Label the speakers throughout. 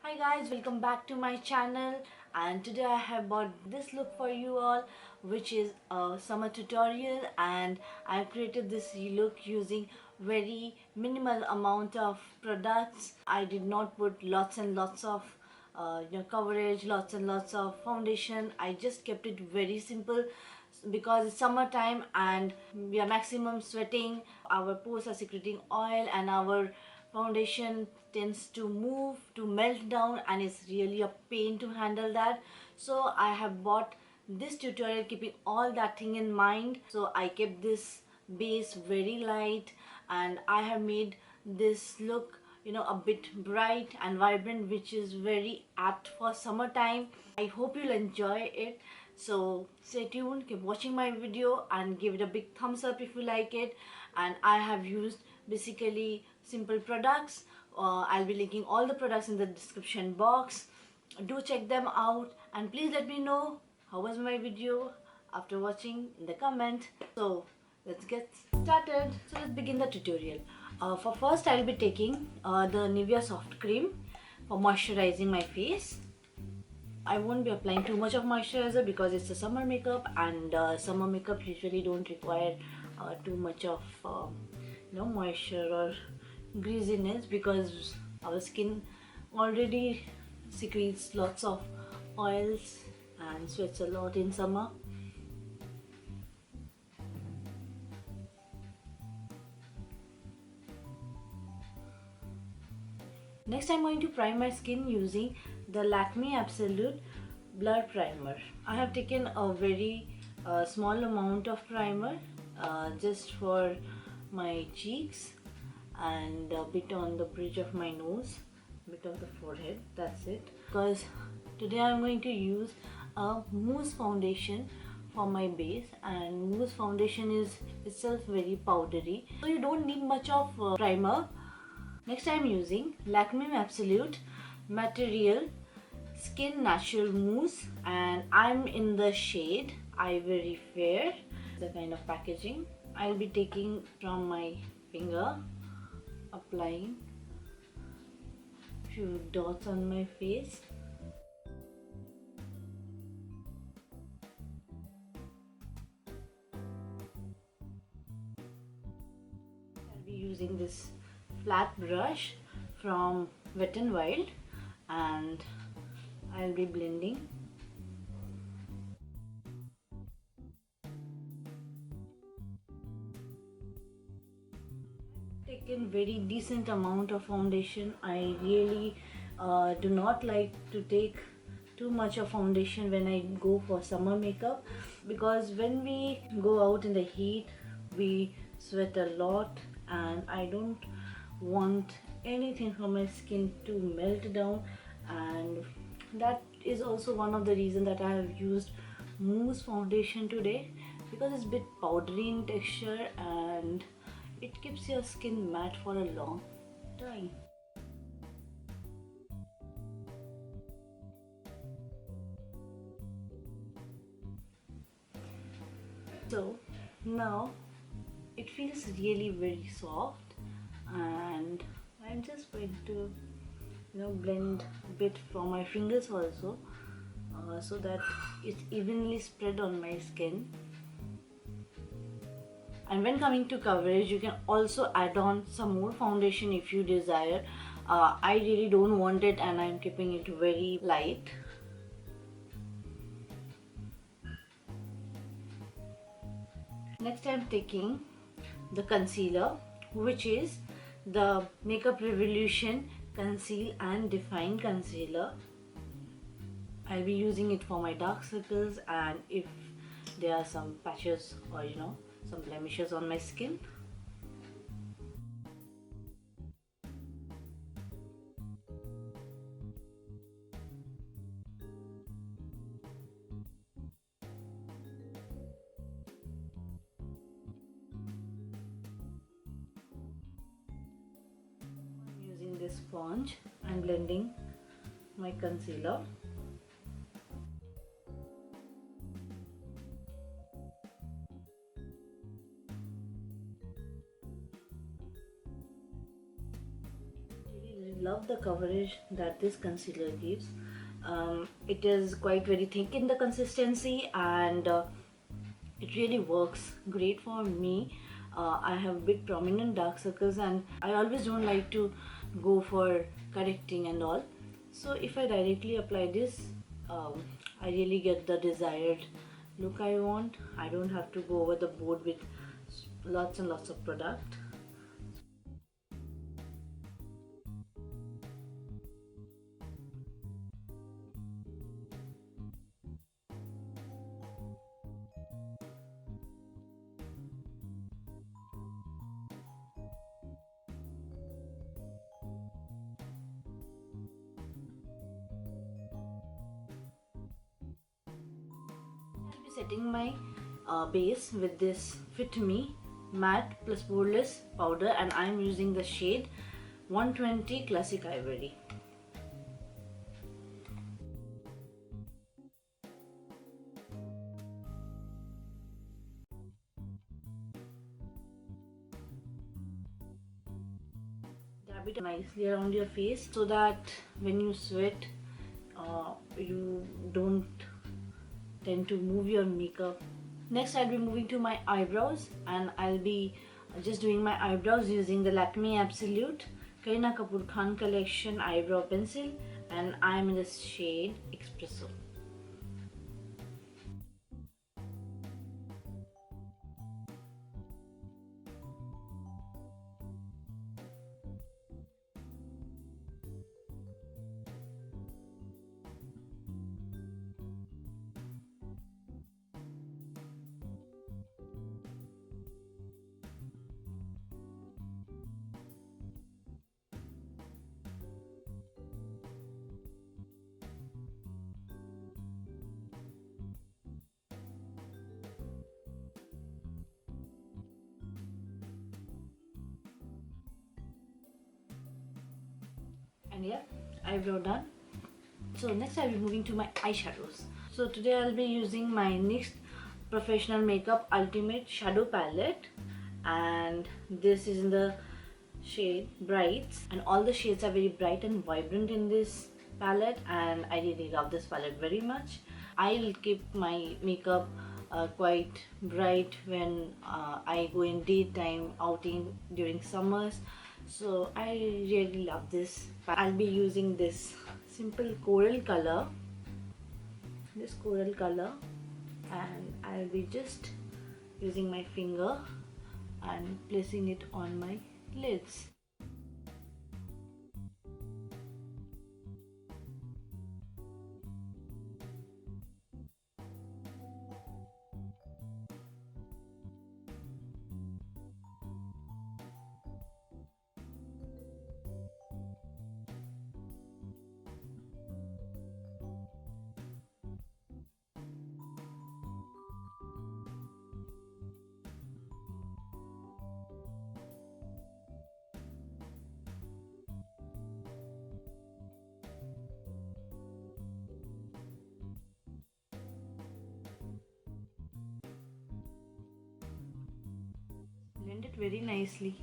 Speaker 1: Hi guys, welcome back to my channel, and today I have bought this look for you all, which is a summer tutorial, and I created this look using very minimal amount of products. I did not put lots and lots of coverage, lots and lots of foundation. I just kept it very simple because it's summertime and we are maximum sweating, our pores are secreting oil, and our foundation tends to move to melt down, and it's really a pain to handle that. So I have bought this tutorial keeping all that thing in mind. So I kept this base very light, and I have made this look a bit bright and vibrant, which is very apt for summertime. I hope you'll enjoy it. So stay tuned, keep watching my video and give it a big thumbs up if you like it. And I have used basically simple products. I'll be linking all the products in the description box. Do check them out, and please let me know how was my video after watching in the comment. So let's get started. So let's begin the tutorial. For first, I'll be taking the Nivea soft cream for moisturizing my face. I won't be applying too much of moisturizer because it's a summer makeup, and summer makeup usually don't require too much of moisture or greasiness, because our skin already secretes lots of oils and sweats a lot in summer. Next, I'm going to prime my skin using the Lakme Absolute Blur Primer. I have taken a very small amount of primer just for my cheeks and a bit on the bridge of my nose, a bit of the forehead, that's it. Because today I'm going to use a Mousse foundation for my base, and Mousse foundation is itself very powdery, so you don't need much of primer. Next, I am using Lakme Absolute Mattreal Skin Natural Mousse, and I'm in the shade Ivory Fair. The kind of packaging. I'll be taking from my finger, applying few dots on my face. I'll be using this flat brush from Wet n Wild, and I'll be blending. Taken very decent amount of foundation. I really do not like to take too much of foundation when I go for summer makeup, because when we go out in the heat we sweat a lot, and I don't want anything from my skin to melt down, and that is also one of the reasons that I have used Mousse foundation today, because it's a bit powdery in texture and it keeps your skin matte for a long time. So now it feels really very soft, and I'm just going to blend a bit from my fingers also, so that it's evenly spread on my skin. And when coming to coverage, you can also add on some more foundation if you desire. I really don't want it, and I'm keeping it very light. Next, I'm taking the concealer, which is the Makeup Revolution Conceal and Define Concealer. I'll be using it for my dark circles, and if there are some patches or some blemishes on my skin. Using this sponge, I'm blending my concealer. love the coverage that this concealer gives. It is quite very thick in the consistency, and it really works great for me. I have big prominent dark circles, and I always don't like to go for correcting and all. So if I directly apply this, I really get the desired look I want. I don't have to go over the board with lots and lots of product. I'll be setting my base with this Fit Me matte plus poreless powder, and I'm using the shade 120 Classic Ivory. Dab it nicely around your face so that when you sweat, you don't tend to move your makeup. Next, I'll be moving to my eyebrows, and I'll be just doing my eyebrows using the Lakme Absolute Kareena Kapoor Khan Collection eyebrow pencil, and I'm in the shade Espresso. And yeah, eyebrow done. So next I'll be moving to my eyeshadows. So today I'll be using my NYX Professional Makeup Ultimate Shadow Palette, and this is in the shade Brights, and all the shades are very bright and vibrant in this palette, and I really love this palette very much. I'll keep my makeup quite bright when I go in daytime outing during summers, so I really love this. I'll be using this simple coral color, and I'll be just using my finger and placing it on my lids. Blend it very nicely.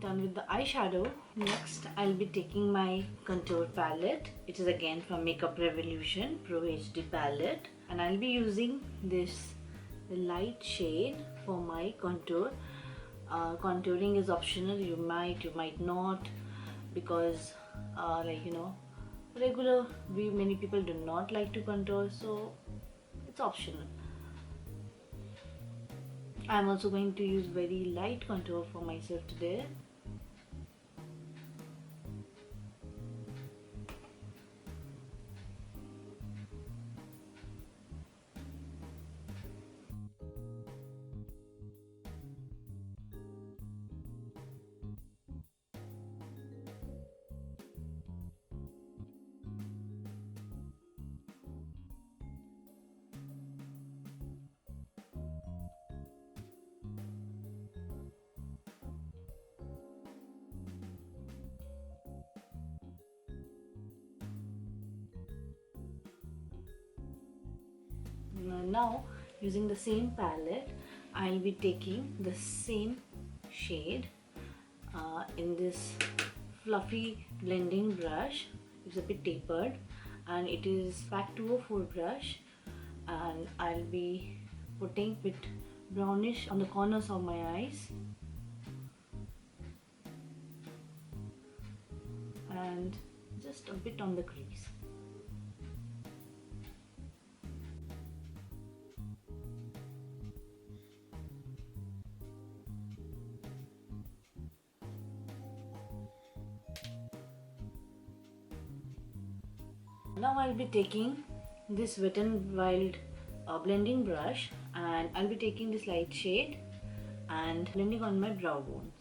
Speaker 1: Done with the eyeshadow. Next I'll be taking my contour palette. It is again from Makeup Revolution Pro HD palette, and I'll be using this light shade for my contour. Contouring is optional. You might not, because regular many people do not like to contour, so it's optional. I'm also going to use very light contour for myself today. Now using the same palette, I'll be taking the same shade in this fluffy blending brush. It's a bit tapered and it is Pack 204 brush, and I'll be putting a bit brownish on the corners of my eyes and just a bit on the crease. Now I'll be taking this Wet n Wild blending brush, and I'll be taking this light shade and blending on my brow bones.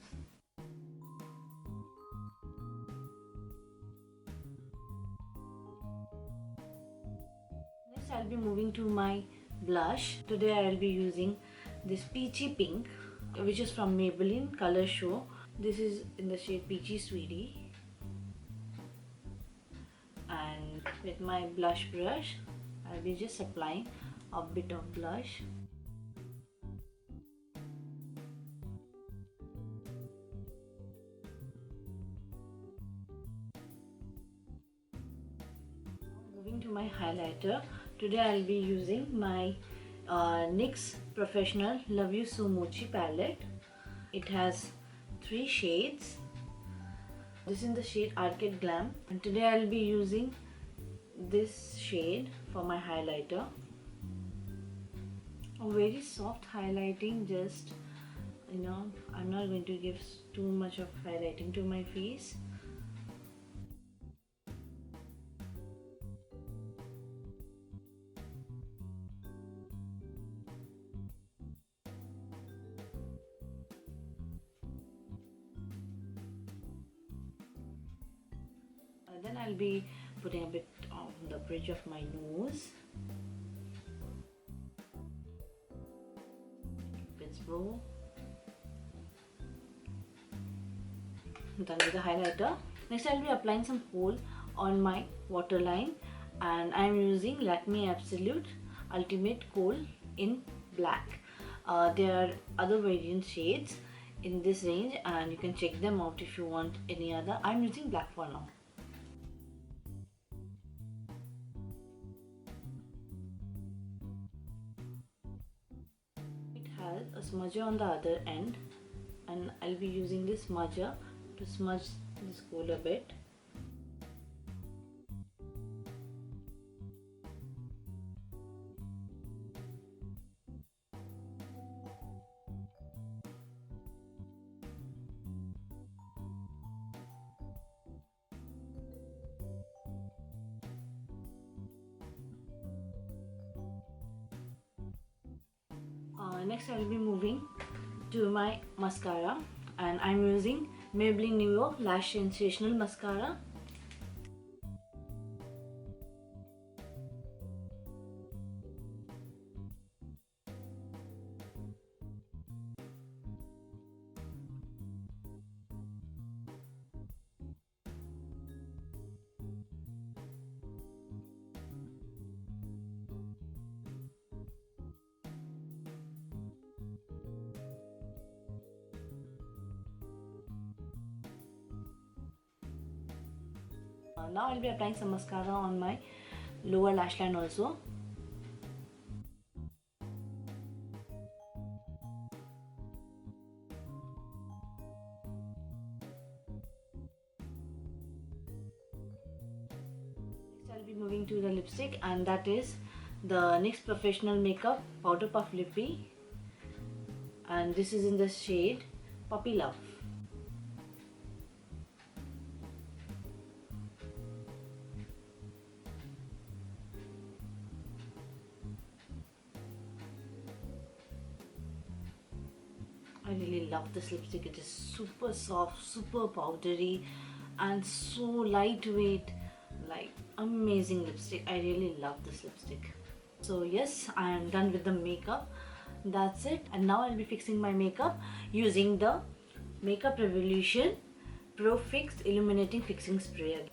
Speaker 1: Next I'll be moving to my blush. Today I'll be using this Peachy Pink, which is from Maybelline Color Show. This is in the shade Peachy Sweetie. And with my blush brush, I'll be just applying a bit of blush. Moving to my highlighter. Today I'll be using my NYX Professional Love You So Mochi palette. It has 3 shades. This is in the shade Arcade Glam, and today I'll be using this shade for my highlighter. A very soft highlighting, just I'm not going to give too much of highlighting to my face. Then I'll be putting a bit on the bridge of my nose. Cupid's bow. Done with the highlighter. Next I'll be applying some kohl on my waterline, and I'm using Lakme Absolute Ultimate Kohl in black. There are other variant shades in this range, and you can check them out if you want any other. I'm using black for now. A smudger on the other end, and I'll be using this smudger to smudge this kohl a bit. Next I'll be moving to my mascara, and I'm using Maybelline Nivea Lash Sensational Mascara. Now I'll be applying some mascara on my lower lash line also. Next I'll be moving to the lipstick, and that is the NYX Professional Makeup Powder Puff Lippy, and this is in the shade Puppy Love. I really love this lipstick. It is super soft, super powdery, and so lightweight. Like, amazing lipstick. I really love this lipstick. So yes, I am done with the makeup. That's it. And now I'll be fixing my makeup using the Makeup Revolution Pro Fix Illuminating Fixing Spray.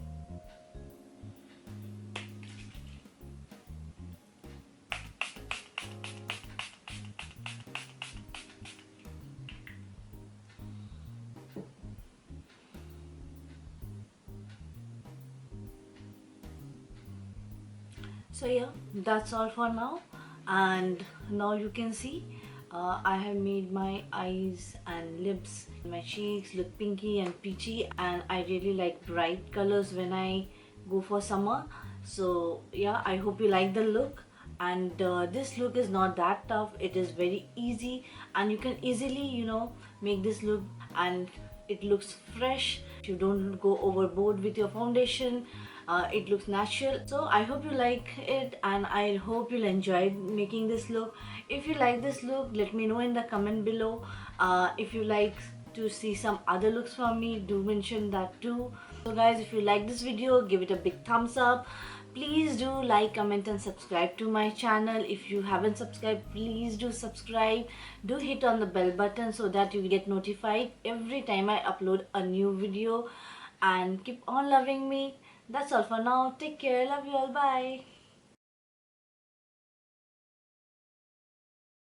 Speaker 1: So yeah, that's all for now. And now you can see I have made my eyes and lips, my cheeks look pinky and peachy, and I really like bright colors when I go for summer. So yeah, I hope you like the look. And this look is not that tough, it is very easy, and you can easily, make this look, and it looks fresh. You don't go overboard with your foundation. It looks natural. So I hope you like it, and I hope you'll enjoy making this look. If you like this look, let me know in the comment below. If you like to see some other looks from me, do mention that too. So guys, if you like this video, give it a big thumbs up. Please do like, comment and subscribe to my channel. If you haven't subscribed, please do subscribe. Do hit on the bell button so that you get notified every time I upload a new video. And keep on loving me. That's all for now. Take care. Love you all. Bye.